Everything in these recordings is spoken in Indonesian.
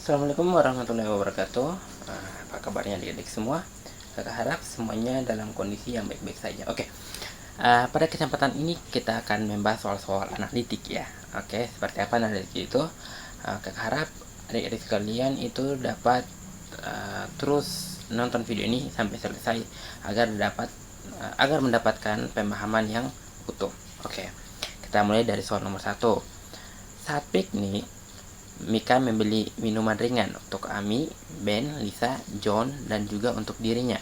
Assalamualaikum warahmatullahi wabarakatuh. Apa kabarnya adik-adik semua? Kakak harap semuanya dalam kondisi yang baik-baik saja. Oke. Pada kesempatan ini kita akan membahas soal-soal analitik ya. Oke, seperti apa analitik itu? Kakak harap adik-adik sekalian itu dapat terus nonton video ini sampai selesai agar mendapatkan pemahaman yang utuh. Oke. Kita mulai dari soal nomor 1. Saat piknik, Mika membeli minuman ringan untuk Ami, Ben, Lisa, John, dan juga untuk dirinya.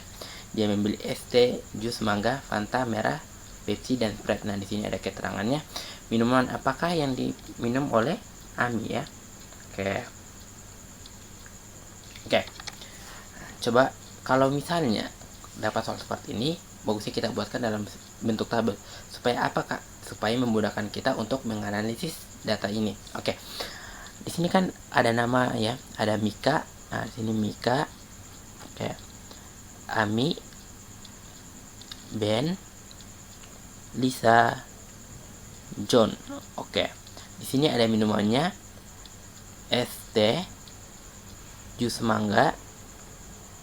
Dia membeli es teh, jus mangga, Fanta merah, Pepsi, dan Sprite. Nah, di sini ada keterangannya. Minuman apakah yang diminum oleh Ami ya? Oke. Coba kalau misalnya dapat soal seperti ini, bagusnya kita buatkan dalam bentuk tabel. Supaya apa, Kak? Supaya memudahkan kita untuk menganalisis data ini. Oke. Di sini kan ada nama ya, ada Mika. Nah, di sini Mika, oke, Ami, Ben, Lisa, John. Oke. Di sini ada minumannya es teh, jus mangga,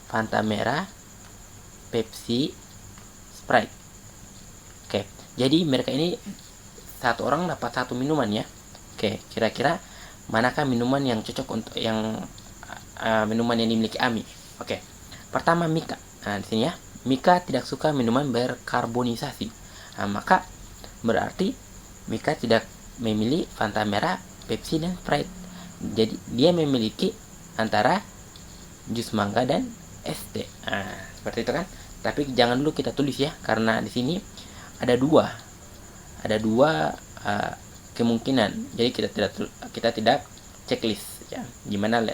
Fanta merah, Pepsi, Sprite. Oke. Jadi mereka ini satu orang dapat satu minuman ya. Oke, kira-kira manakah minuman yang cocok untuk minuman yang dimiliki Ami? Oke. Pertama Mika. Nah, di sini ya. Mika tidak suka minuman berkarbonisasi. Nah, maka berarti Mika tidak memilih Fanta merah, Pepsi, dan Sprite. Jadi dia memiliki antara jus mangga dan es teh. Nah, seperti itu kan? Tapi jangan dulu kita tulis ya, karena di sini ada dua kemungkinan. Jadi kita tidak checklist ya. Dimana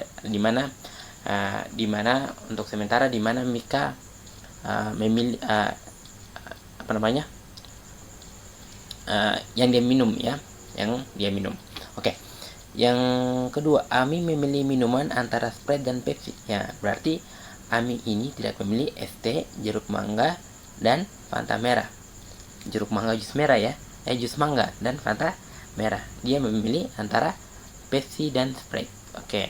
untuk sementara dimana Mika memilih yang dia minum ya, Oke. Yang kedua, Ami memilih minuman antara Sprite dan Pepsi. Ya, berarti Ami ini tidak memilih es teh, jeruk mangga, dan Fanta merah. Jeruk mangga jus merah ya, jus mangga dan Fanta merah. Dia memilih antara Pepsi dan Sprite. Oke.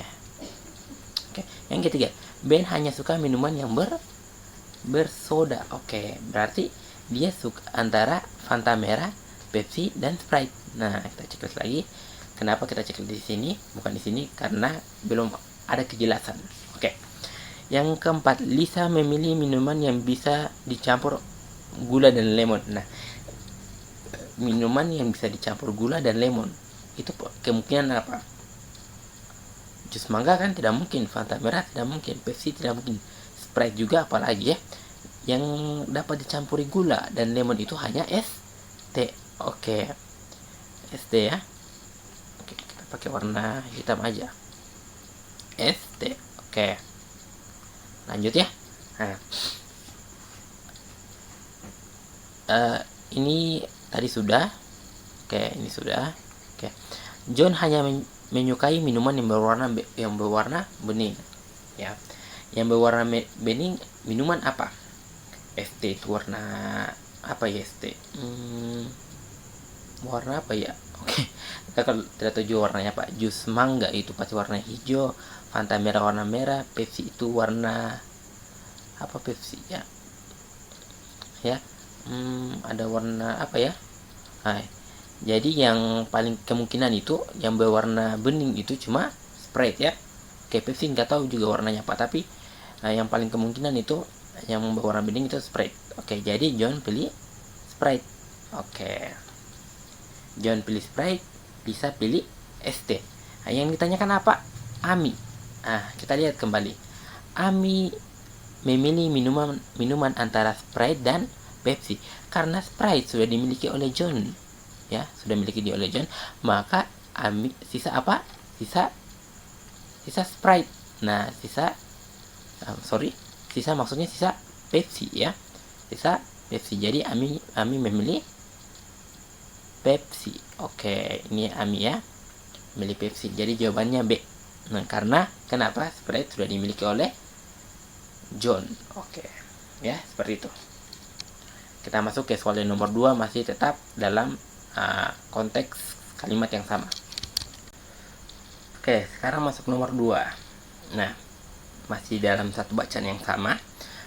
Yang ketiga, Ben hanya suka minuman yang bersoda. Oke, berarti dia suka antara Fanta merah, Pepsi, dan Sprite. Nah, kita cek lagi. Kenapa kita cek di sini, bukan di sini? Karena belum ada kejelasan. Oke. Yang keempat, Lisa memilih minuman yang bisa dicampur gula dan lemon. Nah, minuman yang bisa dicampur gula dan lemon itu kemungkinan apa? Jus mangga kan tidak mungkin, Fanta merah tidak mungkin, Pepsi tidak mungkin, Sprite juga apalagi ya. Yang dapat dicampuri gula dan lemon itu hanya es teh. Oke. Es teh ya. Oke, kita pakai warna hitam aja. Es teh. Oke. Lanjut ya. Nah. Ini tadi sudah. Oke, ini sudah. Oke. John hanya menyukai minuman yang berwarna bening ya. Yang berwarna bening minuman apa? Es teh itu warna apa ya? Es teh warna apa ya? Oke. Kita kalau tidak tahu warnanya apa. Jus mangga itu pasti warna hijau, Fanta merah warna merah, Pepsi itu warna apa? Pepsi ya. Ada warna apa ya? Jadi yang paling kemungkinan itu yang berwarna bening itu cuma Sprite ya. Oke, Pepsi nggak tahu juga warnanya apa, tapi yang paling kemungkinan itu yang berwarna bening itu Sprite. Oke, jadi John pilih Sprite. Oke, John pilih Sprite, Lisa pilih es teh. Yang ditanyakan apa? Ami. Kita lihat kembali. Ami memilih minuman antara Sprite dan Pepsi karena Sprite sudah dimiliki oleh John ya, oleh John, maka sisa apa? Sisa Sprite. Nah, sisa maksudnya sisa Pepsi ya, sisa Pepsi. Jadi Ami memilih Pepsi. Oke, ini Ami ya, memilih Pepsi. Jadi jawabannya B. Nah, karena kenapa? Sprite sudah dimiliki oleh John. Oke ya, seperti itu. Kita masuk ke soal nomor 2, masih tetap dalam konteks kalimat yang sama. Oke, sekarang masuk nomor 2. Nah, masih dalam satu bacaan yang sama.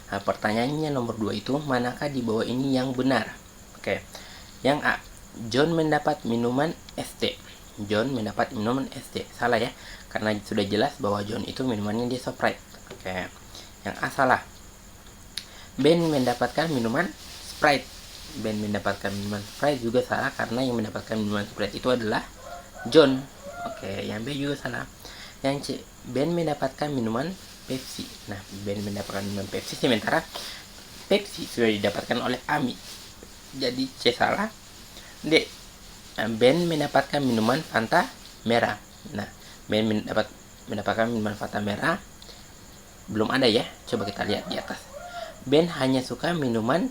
Nah, pertanyaannya nomor 2 itu, manakah di bawah ini yang benar? Oke. Yang A, John mendapat minuman es teh. John mendapat minuman es teh. Salah ya, karena sudah jelas bahwa John itu minumannya dia Sprite. Oke. Yang A salah. Ben mendapatkan minuman Sprite. Ben mendapatkan minuman Sprite juga salah, karena yang mendapatkan minuman Sprite itu adalah John. Oke, yang B juga salah. Yang C, Ben mendapatkan minuman Pepsi. Nah, Ben mendapatkan minuman Pepsi, sementara Pepsi sudah didapatkan oleh Ami. Jadi C salah. D, Ben mendapatkan minuman Fanta merah. Nah, Ben mendapatkan minuman Fanta merah belum ada ya. Coba kita lihat di atas. Ben hanya suka minuman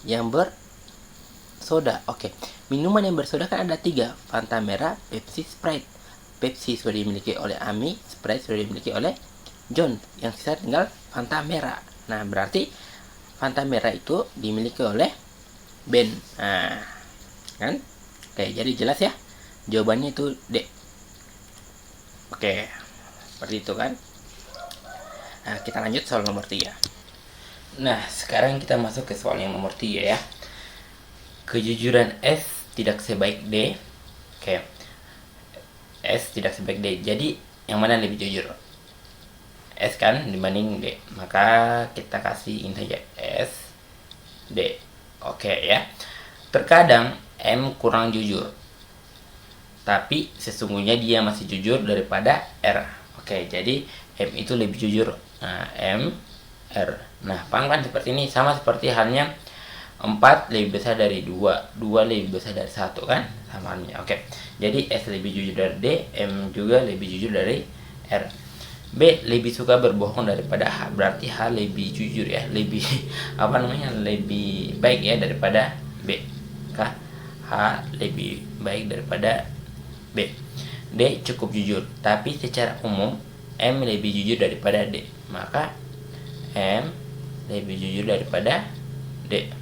yang bersoda. Oke, minuman yang bersoda kan ada 3, Fanta merah, Pepsi, Sprite. Pepsi sudah dimiliki oleh Ami, Sprite sudah dimiliki oleh John. Yang sisa tinggal Fanta merah. Nah, berarti Fanta merah itu dimiliki oleh Ben. Nah, kan? Oke, jadi jelas ya. Jawabannya itu D. Oke, seperti itu kan. Nah, kita lanjut soal nomor 3. Nah, sekarang kita masuk ke soal yang nomor 3 ya. Kejujuran S tidak sebaik D. Oke. S tidak sebaik D. Jadi, yang mana lebih jujur? S kan dibanding D. Maka kita kasih ini saja S, D. Oke ya. Terkadang M kurang jujur, tapi sesungguhnya dia masih jujur daripada R. Oke, jadi M itu lebih jujur. Nah, M, R. Nah, pangkat seperti ini sama seperti halnya 4 lebih besar dari 2, 2 lebih besar dari 1 kan? Sama halnya. Oke. Jadi S lebih jujur dari D, M juga lebih jujur dari R. B lebih suka berbohong daripada H. Berarti H lebih jujur ya, lebih lebih baik ya daripada B. H lebih baik daripada B. D cukup jujur, tapi secara umum M lebih jujur daripada D. Maka M lebih jujur daripada D.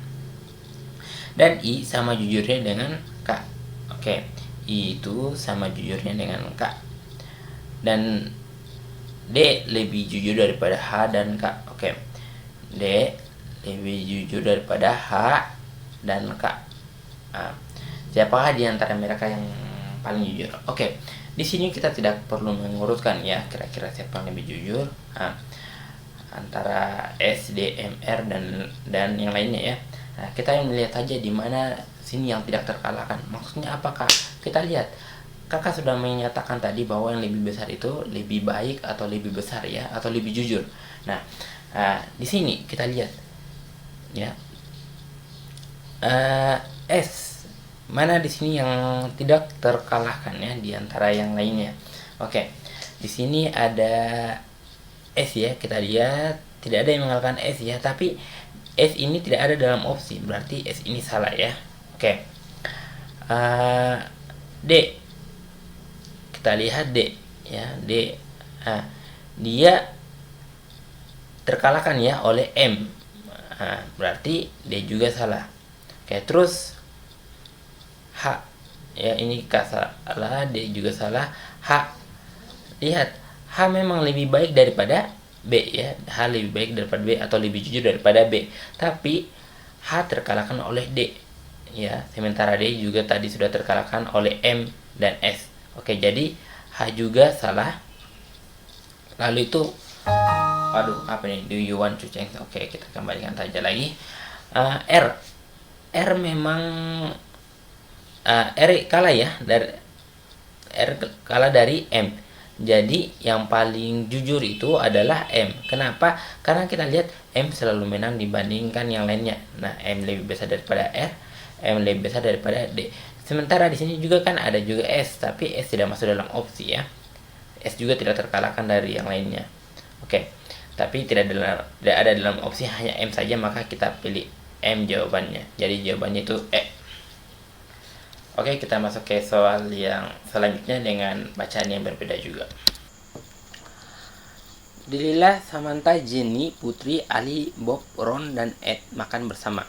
Dan I sama jujurnya dengan K. Oke, I itu sama jujurnya dengan K. Dan D lebih jujur daripada H dan K. Oke, D lebih jujur daripada H dan K. Nah, siapakah di antara mereka yang paling jujur? Oke, di sini kita tidak perlu mengurutkan ya, kira-kira siapa yang lebih jujur. Nah, antara S, D, M, R dan yang lainnya ya. Nah, kita yang melihat saja di mana sini yang tidak terkalahkan. Maksudnya apakah? Kita lihat. Kakak sudah menyatakan tadi bahwa yang lebih besar itu lebih baik atau lebih besar ya, atau lebih jujur. Nah, di sini kita lihat ya. S mana di sini yang tidak terkalahkan ya di antara yang lainnya. Oke. Di sini ada S ya, kita lihat tidak ada yang mengalahkan S ya, tapi S ini tidak ada dalam opsi, berarti S ini salah ya. Oke. D, kita lihat D ya, D. Dia terkalahkan ya oleh M. Berarti D juga salah. Oke, terus H ya, ini K salah, D juga salah. H, lihat H memang lebih baik daripada B ya, H lebih baik daripada B atau lebih jujur daripada B, tapi H terkalahkan oleh D ya, sementara D juga tadi sudah terkalahkan oleh M dan S. Oke, jadi H juga salah. Lalu itu apa nih, do you want to change? Oke, kita kembalikan saja lagi. R memang R kalah ya, dari M. Jadi yang paling jujur itu adalah M. Kenapa? Karena kita lihat M selalu menang dibandingkan yang lainnya. Nah, M lebih besar daripada R, M lebih besar daripada D. Sementara di sini juga kan ada juga S, tapi S tidak masuk dalam opsi ya. S juga tidak terkalahkan dari yang lainnya. Oke. Tapi tidak ada dalam opsi, hanya M saja, maka kita pilih M jawabannya. Jadi jawabannya itu E. Oke, kita masuk ke soal yang selanjutnya dengan bacaan yang berbeda juga. Delilah, Samantha, Jenny, Putri, Ali, Bob, Ron, dan Ed makan bersama.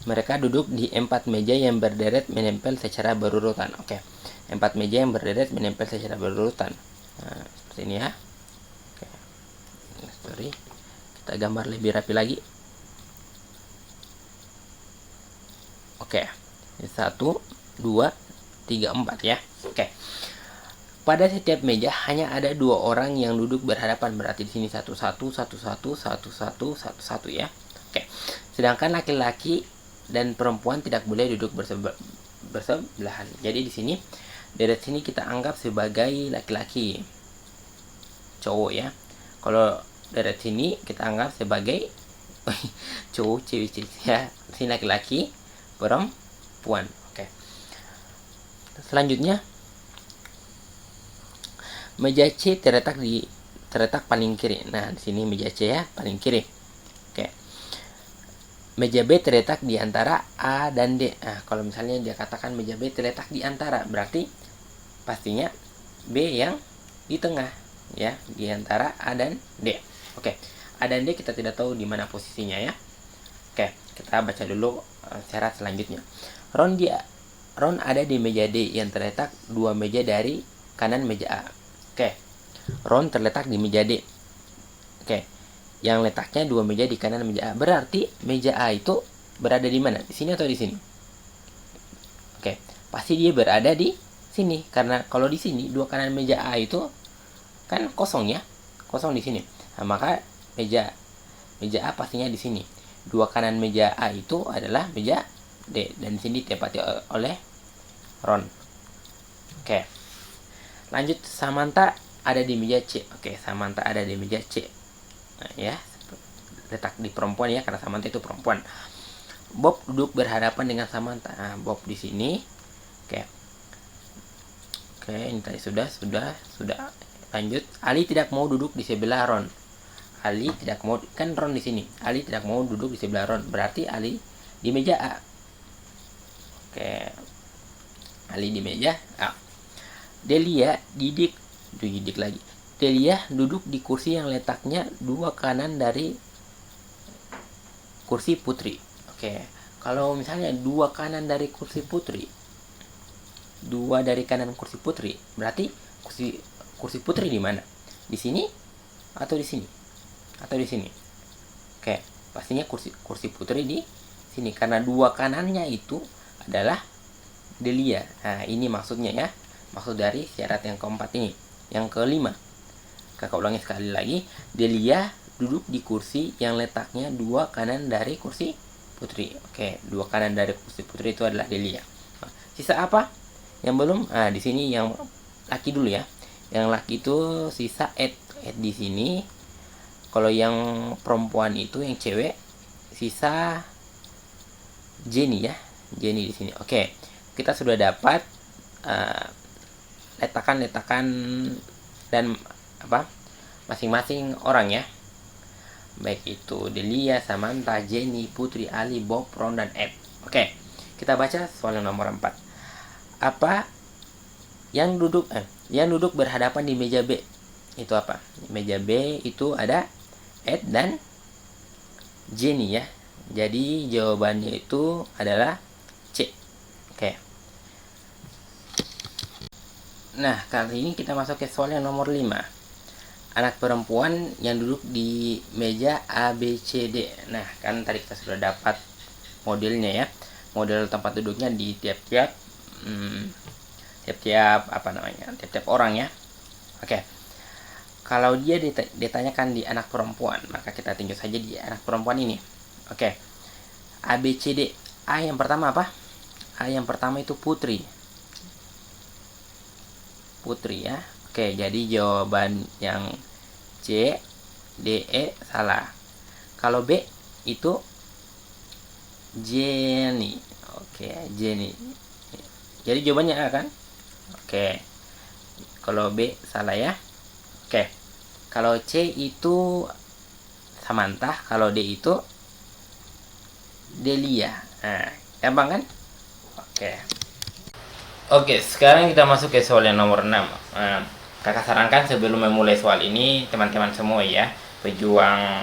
Mereka duduk di 4 meja yang berderet menempel secara berurutan. Oke, 4 meja yang berderet menempel secara berurutan. Nah, seperti ini ya. Oke. sorry, kita gambar lebih rapi lagi. Oke, 1, 2, 3, 4 ya. Oke. Pada setiap meja hanya ada 2 orang yang duduk berhadapan, berarti di sini 1, 1, 1, 1, 1, 1, 1, 1 ya. Oke. Sedangkan laki-laki dan perempuan tidak boleh duduk bersebelahan. Jadi di sini deret sini kita anggap sebagai laki-laki, cowok ya. Kalau deret sini kita anggap sebagai cowok, cewek ya. Sini laki-laki, perempuan. Oke. Selanjutnya meja C terletak paling kiri. Nah, di sini meja C ya, paling kiri. Oke. Meja B terletak di antara A dan D. Nah, kalau misalnya dia katakan meja B terletak di antara, berarti pastinya B yang di tengah ya, di antara A dan D. Oke. A dan D kita tidak tahu di mana posisinya ya. Oke, kita baca dulu syarat selanjutnya. Ron ada di meja D yang terletak 2 meja dari kanan meja A. Oke, Ron terletak di meja D. Oke, yang letaknya 2 meja di kanan meja A. Berarti meja A itu berada di mana? Di sini atau di sini? Oke, pasti dia berada di sini. Karena kalau di sini 2 kanan meja A itu kan kosong ya, kosong di sini. Nah, maka meja A pastinya di sini. 2 kanan meja A itu adalah meja D, dan di sini ditempati oleh Ron. Oke. Lanjut, Samantha ada di meja C. Oke, Samantha ada di meja C. Nah, ya, letak di perempuan ya, karena Samantha itu perempuan. Bob duduk berhadapan dengan Samantha. Nah, Bob di sini. Oke. Oke, ini tadi sudah. Lanjut, Ali tidak mau duduk di sebelah Ron. Ali tidak mau, kan Ron di sini. Ali tidak mau duduk di sebelah Ron. Berarti Ali di meja A. Oke. Ali di meja A. Delia duduk di kursi yang letaknya 2 kanan dari kursi Putri. Oke. Kalau misalnya 2 kanan dari kursi Putri, 2 dari kanan kursi Putri, berarti kursi Putri di mana? Di sini atau di sini? Atau di sini? Oke, pastinya kursi Putri di sini, karena 2 kanannya itu adalah Delia. Nah, ini maksudnya ya. Maksud dari syarat yang keempat ini. Yang kelima, kakak ulangi sekali lagi. Delia duduk di kursi yang letaknya 2 kanan dari kursi Putri. Oke, 2 kanan dari kursi Putri itu adalah Delia. Nah, sisa apa yang belum? Nah, di sini yang laki dulu ya. Yang laki itu sisa Ed di sini. Kalau yang perempuan itu, yang cewek, sisa Jenny ya. Jenny di sini. Oke, kita sudah dapat letakan dan masing-masing orang ya, baik itu Delia, Samantha, Jenny, Putri, Ali, Bob, Ron, dan Ed. Oke, kita baca soal yang nomor 4. Apa yang duduk berhadapan di meja B itu apa? Meja B itu ada Ed dan Jenny ya. Jadi jawabannya itu adalah C. Oke. Nah, kali ini kita masuk ke soal yang nomor 5. Anak perempuan yang duduk di meja A, B, C, D. Nah, kan tadi kita sudah dapat modelnya ya. Model tempat duduknya di tiap-tiap orang ya. Oke. Kalau dia ditanyakan di anak perempuan, maka kita tinjau saja di anak perempuan ini. Oke. A, B, C, D. A yang pertama apa? A yang pertama itu Putri. Putri ya. Oke, jadi jawaban yang C, D, E salah. Kalau B itu Jenny. Oke, Jenny. Jadi jawabannya A kan? Oke. Kalau B salah ya. Oke. Kalau C itu Samantha, kalau D itu Delia. Nah, gampang kan? Oke. Oke, sekarang kita masuk ke soal yang nomor 6. Kakak sarankan sebelum memulai soal ini, teman-teman semua ya, pejuang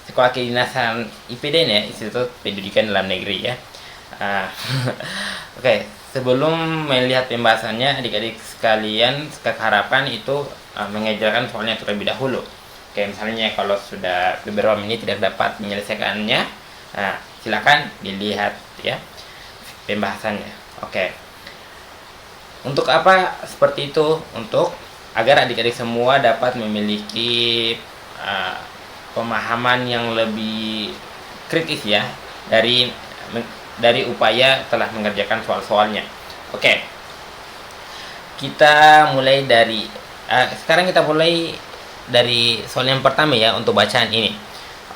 Sekolah Kedinasan IPDN ya, Institut Pendidikan Dalam Negeri ya. Oke, sebelum melihat pembahasannya, adik-adik sekalian, kakak harapan itu mengerjakan soalnya terlebih dahulu. Oke, misalnya kalau sudah beberapa menit tidak dapat menyelesaikannya, silakan dilihat ya pembahasannya. Oke. Untuk apa seperti itu? Untuk agar adik-adik semua dapat memiliki pemahaman yang lebih kritis ya dari upaya telah mengerjakan soal-soalnya. Oke. Kita mulai dari sekarang kita mulai dari soal yang pertama ya untuk bacaan ini.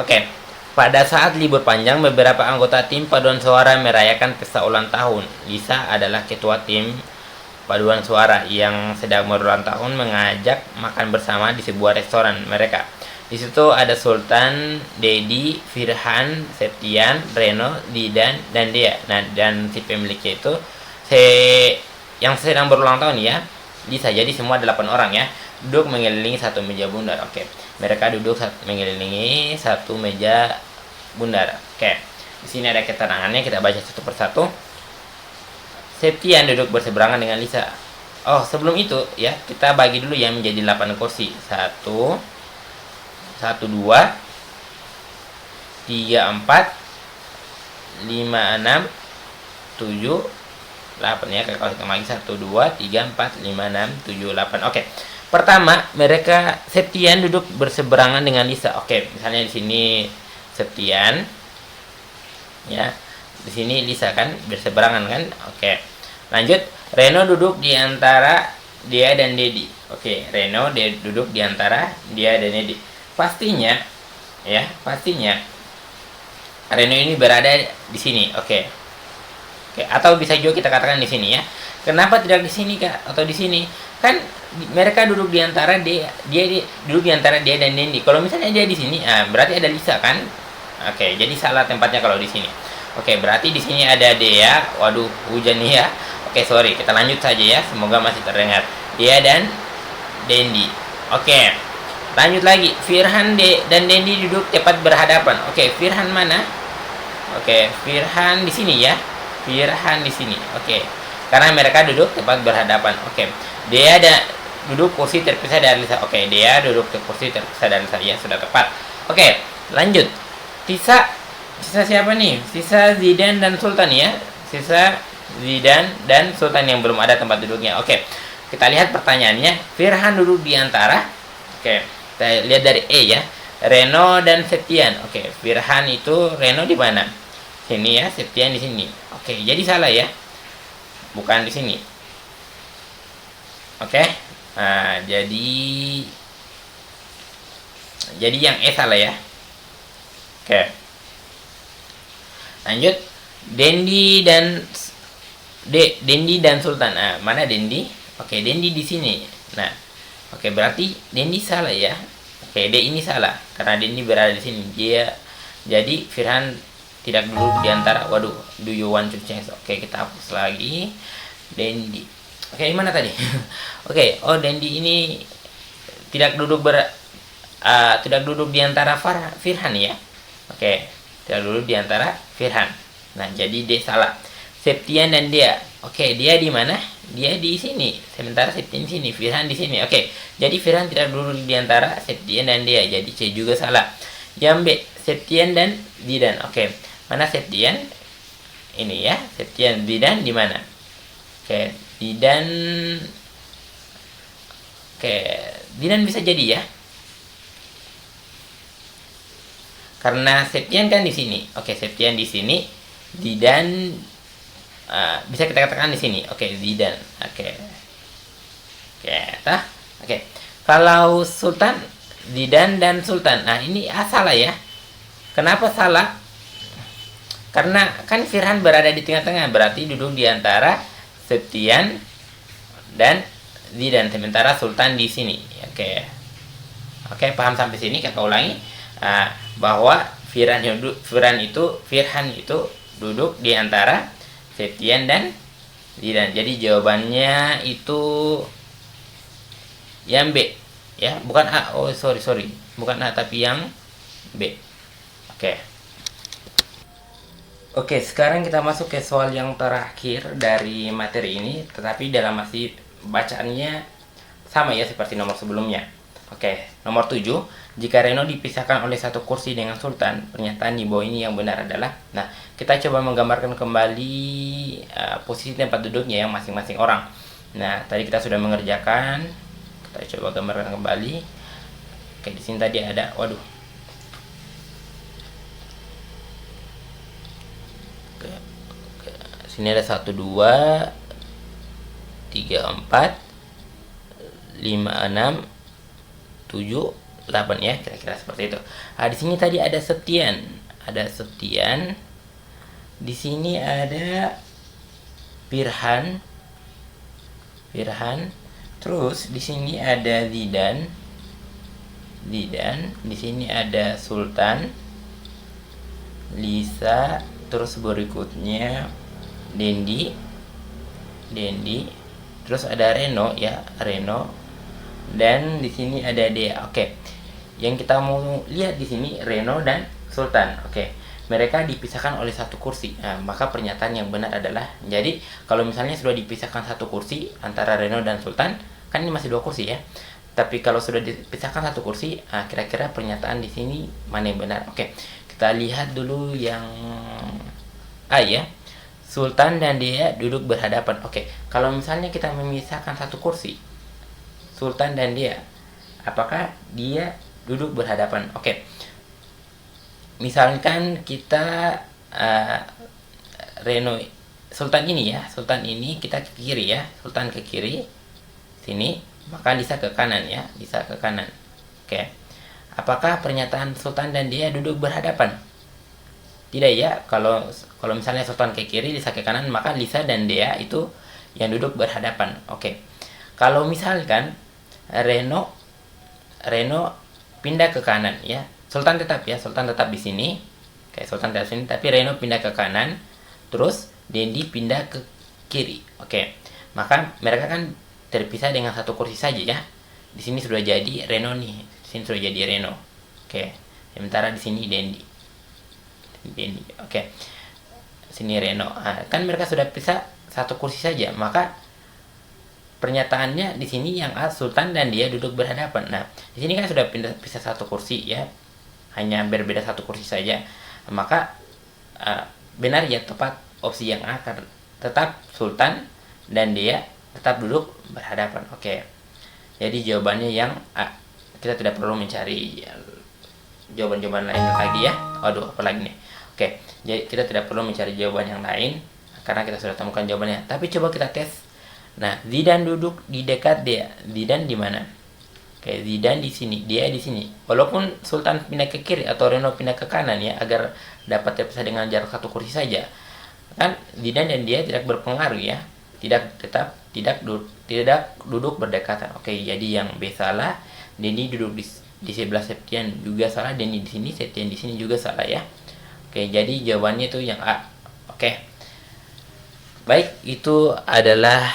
Oke. Pada saat libur panjang, beberapa anggota tim paduan suara merayakan pesta ulang tahun. Lisa adalah ketua tim paduan suara yang sedang berulang tahun mengajak makan bersama di sebuah restoran mereka. Di situ ada Sultan, Dedi, Firhan, Septian, Reno, Didan, dan Dea. Nah, dan si pemiliknya itu yang sedang berulang tahun ya, Lisa. Jadi semua 8 orang ya, duduk mengelilingi satu meja bundar. Oke. Mereka duduk mengelilingi satu meja bundar. Oke. Di sini ada keterangannya, kita baca satu persatu. Septian duduk berseberangan dengan Lisa. Oh, sebelum itu ya, kita bagi dulu ya menjadi 8 kursi. 1 2 3 4 5 6 7 8 ya. Kalau kita bagi 1 2 3 4 5 6 7 8. Oke. Pertama, mereka Septian duduk berseberangan dengan Lisa. Oke, misalnya di sini Septian ya. Di sini Lisa kan berseberangan kan? Oke. Lanjut, Reno duduk di antara dia dan Dedi. Oke, Reno duduk di antara dia dan Dedi. Pastinya Reno ini berada di sini. Oke. Oke, atau bisa juga kita katakan di sini ya. Kenapa tidak di sini Kak? Atau di sini? Kan mereka duduk di antara dia duduk di antara dia dan Dendi. Kalau misalnya dia di sini, berarti ada Lisa kan? Oke, jadi salah tempatnya kalau di sini. Oke, berarti di sini ada Dea. Waduh, hujan nih ya. Oke, sorry, kita lanjut saja ya. Semoga masih terdengar. Dea dan Dendi. Oke. Lanjut lagi. Firhan dan Dendi duduk tepat berhadapan. Oke, Firhan mana? Oke, Firhan di sini ya. Firhan di sini. Oke. Karena mereka duduk tepat berhadapan. Oke. Dea duduk kursi terpisah dari Lisa. Oke, Dea duduk di kursi terpisah dari Lisa. Ya, sudah tepat. Oke, lanjut. Sisa siapa nih? Sisa Zidan dan Sultan ya. Sisa Zidan dan Sultan yang belum ada tempat duduknya. Oke. Kita lihat pertanyaannya. Firhan duduk di antara. Oke. Kita lihat dari E ya. Reno dan Septian. Oke, Firhan itu Reno di mana? Sini ya, Septian di sini. Oke, jadi salah ya. Bukan di sini. Oke. Nah, jadi yang E salah ya. Oke. Lanjut. Dendi dan Sultan. Nah, mana Dendi? Oke, Dendi di sini. Nah, oke, berarti Dendi salah ya. Oke, D ini salah karena Dendi berada di sini. Jadi Firhan tidak duduk di antara. Waduh, do you want to change? Oke, kita hapus lagi. Dendi. Oke, di mana tadi? Oke, Dendi ini tidak duduk di antara Firhan ya. Oke, tidak duduk di antara Firhan. Nah, jadi D salah. Septian dan Dea. Oke, dia di mana? Dia di sini. Sementara Septian di sini, Firhan di sini. Oke, jadi Firhan tidak duduk di antara Septian dan Dea. Jadi C juga salah. Yang B, Septian dan Zidan. Oke, mana Septian? Ini ya, Septian. Zidan di mana? Oke, Zidan. Oke, Zidan bisa jadi ya. Karena Septian kan di sini. Oke, Septian di sini. Zidan bisa kita katakan di sini. Oke, Zidan. Oke. Oke. Kalau Sultan, Zidan dan Sultan. Nah, ini salah ya. Kenapa salah? Karena kan Firhan berada di tengah-tengah, berarti duduk di antara Septian dan Zidan, sementara Sultan di sini. Oke. Oke, paham sampai sini? Kita ulangi bahwa Firhan itu duduk di antara Septian dan Zidan. Jadi jawabannya itu yang B ya, bukan A. Oh, sorry. Bukan A tapi yang B. Oke. Oke, sekarang kita masuk ke soal yang terakhir dari materi ini, tetapi dalam masih bacaannya sama ya seperti nomor sebelumnya. Oke, nomor 7. Jika Reno dipisahkan oleh satu kursi dengan Sultan, pernyataan di bawah ini yang benar adalah. Nah, kita coba menggambarkan kembali posisi tempat duduknya yang masing-masing orang. Nah, tadi kita sudah mengerjakan. Kita coba gambarkan kembali. Oke, di sini tadi ada, waduh. Sini ada 1 2 3 4 5 6 7 8 ya, kira-kira seperti itu. Nah, di sini tadi ada Septian. Ada Septian. Di sini ada Firhan. Terus di sini ada Zidan. Di sini ada Sultan, Lisa, terus berikutnya Dendi, terus ada Reno ya, dan di sini ada Dea. Oke. Yang kita mau lihat di sini Reno dan Sultan. Oke. Mereka dipisahkan oleh satu kursi. Nah, maka pernyataan yang benar adalah, jadi kalau misalnya sudah dipisahkan satu kursi antara Reno dan Sultan, kan ini masih 2 kursi ya. Tapi kalau sudah dipisahkan satu kursi, kira-kira pernyataan di sini mana yang benar? Oke. Kita lihat dulu yang A ya. Sultan dan Dea duduk berhadapan. Oke, kalau misalnya kita memisahkan satu kursi, Sultan dan Dea, apakah dia duduk berhadapan? Oke, misalkan kita Reno, Sultan ini ya, Sultan ini kita ke kiri ya, Sultan ke kiri, sini, maka Lisa ke kanan ya, Lisa ke kanan. Oke, apakah pernyataan Sultan dan Dea duduk berhadapan? Tidak ya, kalau misalnya Sultan ke kiri, Lisa ke kanan, maka Lisa dan Dea itu yang duduk berhadapan. Oke. Kalau misalkan Reno pindah ke kanan ya. Sultan tetap di sini. Oke, Sultan tetap di sini, tapi Reno pindah ke kanan, terus Dendi pindah ke kiri. Oke. Maka mereka kan terpisah dengan satu kursi saja ya. Di sini sudah jadi Reno nih. Di sini sudah jadi Reno. Oke. Sementara di sini Dendi. Oke. Sini Reno. Kan mereka sudah pisah satu kursi saja, maka pernyataannya di sini yang A, Sultan dan dia duduk berhadapan. Nah, di sini kan sudah pisah satu kursi ya. Hanya berbeda satu kursi saja. Maka benar ya, tepat opsi yang A, karena tetap Sultan dan dia tetap duduk berhadapan. Oke. Jadi jawabannya yang A. Kita tidak perlu mencari jawaban-jawaban lain lagi ya. Waduh, apa lagi nih? Oke, jadi kita tidak perlu mencari jawaban yang lain karena kita sudah temukan jawabannya. Tapi coba kita tes. Nah, Zidan duduk di dekat dia. Zidan di mana? Oke, Zidan di sini, dia di sini. Walaupun Sultan pindah ke kiri atau Reno pindah ke kanan ya, agar dapat terpisah dengan jarak satu kursi saja. Kan Zidan dan dia tidak berpengaruh ya. Tidak duduk berdekatan. Oke, jadi yang B salah. Dendi duduk di sebelah Septian juga salah. Dendi di sini, Septian di sini juga salah ya. Oke, jadi jawabannya itu yang A. Oke. Baik, itu adalah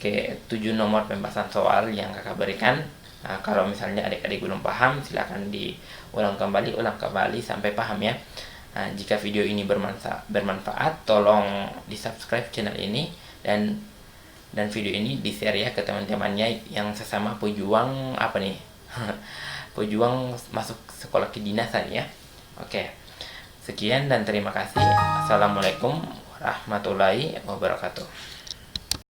7 nomor pembahasan soal yang kakak berikan. Nah, kalau misalnya adik-adik belum paham, silakan ulang kembali sampai paham ya. Nah, jika video ini bermanfaat, tolong di subscribe channel ini dan video ini di share ya ke teman-temannya yang sesama pejuang pejuang masuk sekolah kedinasan ya. Oke. Sekian dan terima kasih. Assalamualaikum warahmatullahi wabarakatuh.